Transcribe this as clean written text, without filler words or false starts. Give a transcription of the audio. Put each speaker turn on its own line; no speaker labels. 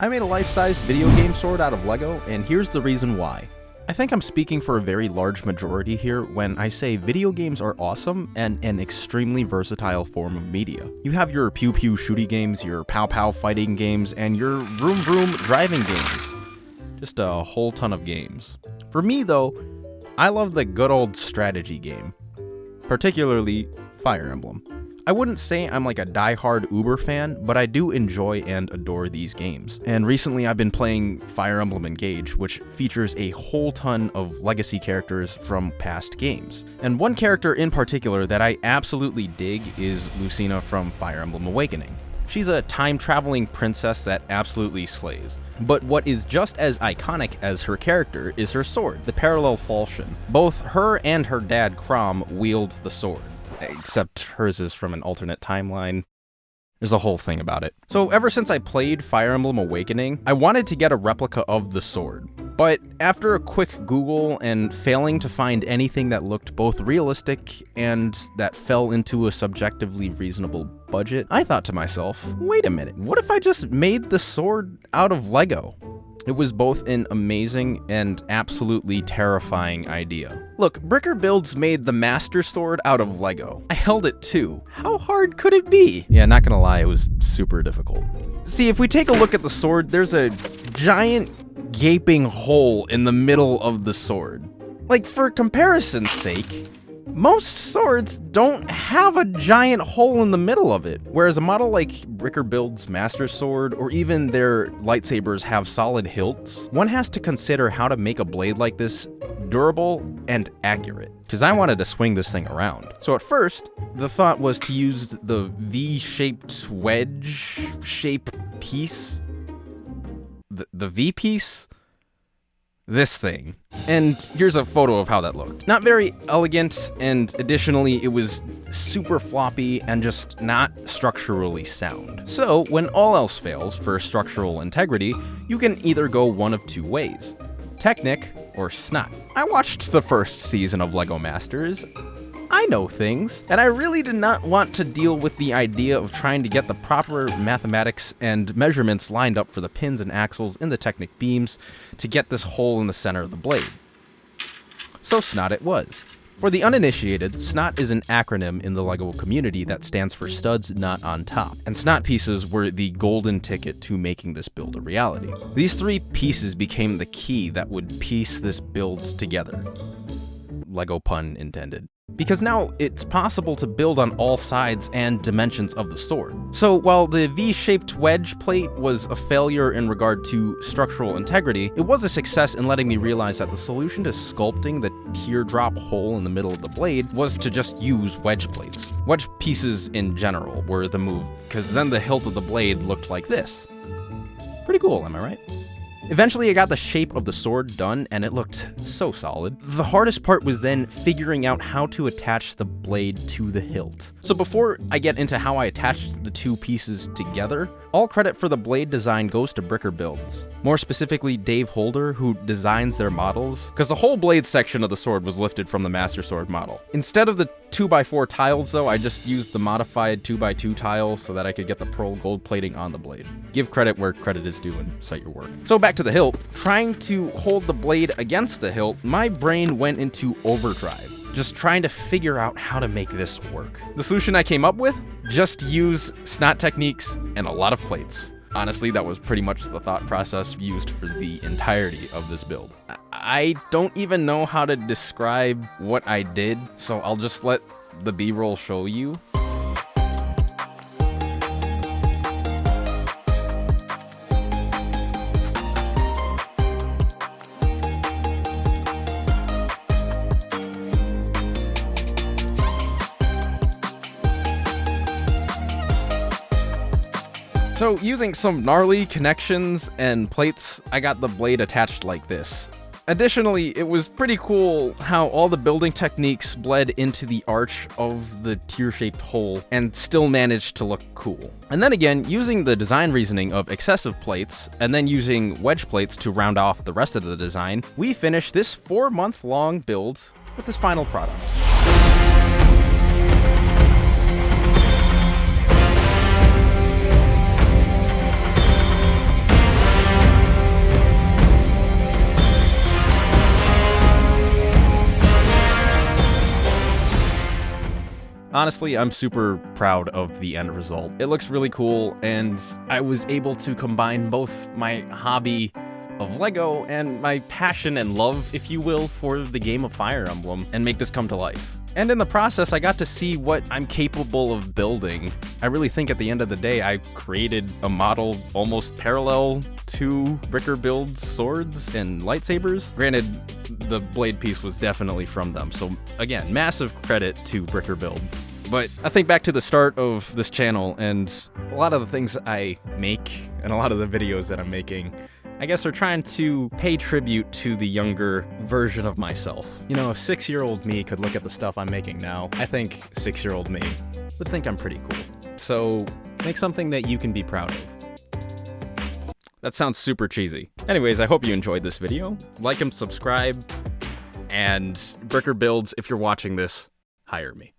I made a life-size video game sword out of Lego, and here's the reason why. I think I'm speaking for a very large majority here when I say video games are awesome and an extremely versatile form of media. You have your pew-pew shooty games, your pow-pow fighting games, and your vroom-vroom driving games. Just a whole ton of games. For me, though, I love the good old strategy game, particularly Fire Emblem. I wouldn't say I'm like a die-hard Uber fan, but I do enjoy and adore these games. And recently I've been playing Fire Emblem Engage, which features a whole ton of legacy characters from past games. And one character in particular that I absolutely dig is Lucina from Fire Emblem Awakening. She's a time-traveling princess that absolutely slays. But what is just as iconic as her character is her sword, the Parallel Falchion. Both her and her dad, Chrom, wield the sword. Except hers is from an alternate timeline. There's a whole thing about it. So ever since I played Fire Emblem Awakening, I wanted to get a replica of the sword. But after a quick Google and failing to find anything that looked both realistic and that fell into a subjectively reasonable budget, I thought to myself, wait a minute, what if I just made the sword out of Lego? It was both an amazing and absolutely terrifying idea. Look, Bricker Builds made the Master Sword out of Lego. I held it too. How hard could it be? Yeah, not gonna lie, it was super difficult. See, if we take a look at the sword, there's a giant gaping hole in the middle of the sword. Like, for comparison's sake, most swords don't have a giant hole in the middle of it, whereas a model like Bricker Build's Master Sword, or even their lightsabers have solid hilts, one has to consider how to make a blade like this durable and accurate, because I wanted to swing this thing around. So at first, the thought was to use the V-shaped wedge shape piece, the V piece, this thing. And here's a photo of how that looked. Not very elegant, and additionally, it was super floppy and just not structurally sound. So when all else fails for structural integrity, you can either go one of two ways: Technic or Snot. I watched the first season of LEGO Masters. I know things, and I really did not want to deal with the idea of trying to get the proper mathematics and measurements lined up for the pins and axles in the Technic beams to get this hole in the center of the blade. So Snot it was. For the uninitiated, Snot is an acronym in the LEGO community that stands for Studs Not on Top, and Snot pieces were the golden ticket to making this build a reality. These three pieces became the key that would piece this build together. LEGO pun intended. Because now it's possible to build on all sides and dimensions of the sword. So while the V-shaped wedge plate was a failure in regard to structural integrity, it was a success in letting me realize that the solution to sculpting the teardrop hole in the middle of the blade was to just use wedge plates. Wedge pieces in general were the move, because then the hilt of the blade looked like this. Pretty cool, am I right? Eventually, I got the shape of the sword done, and it looked so solid. The hardest part was then figuring out how to attach the blade to the hilt. So before I get into how I attached the two pieces together, all credit for the blade design goes to Bricker Builds. More specifically, Dave Holder, who designs their models, because the whole blade section of the sword was lifted from the Master Sword model. Instead of the 2x4 tiles, though, I just used the modified 2x2 tiles so that I could get the pearl gold plating on the blade. Give credit where credit is due and cite your work. So back to the hilt. Trying to hold the blade against the hilt, my brain went into overdrive, just trying to figure out how to make this work. The solution I came up with? Just use Snot techniques and a lot of plates. Honestly, that was pretty much the thought process used for the entirety of this build. I don't even know how to describe what I did, so I'll just let the B-roll show you. So using some gnarly connections and plates, I got the blade attached like this. Additionally, it was pretty cool how all the building techniques bled into the arch of the tear-shaped hole and still managed to look cool. And then again, using the design reasoning of excessive plates and then using wedge plates to round off the rest of the design, we finished this 4-month-long build with this final product. Honestly, I'm super proud of the end result. It looks really cool, and I was able to combine both my hobby of LEGO and my passion and love, if you will, for the game of Fire Emblem and make this come to life. And in the process, I got to see what I'm capable of building. I really think at the end of the day, I created a model almost parallel to Bricker Build's swords and lightsabers. Granted, the blade piece was definitely from them, so again, massive credit to Bricker Build. But I think back to the start of this channel, and a lot of the things I make and a lot of the videos that I'm making, I guess are trying to pay tribute to the younger version of myself. You know, if 6-year-old me could look at the stuff I'm making now, I think 6-year-old me would think I'm pretty cool. So make something that you can be proud of. That sounds super cheesy. Anyways, I hope you enjoyed this video. Like and subscribe, and Bricker Builds, if you're watching this, hire me.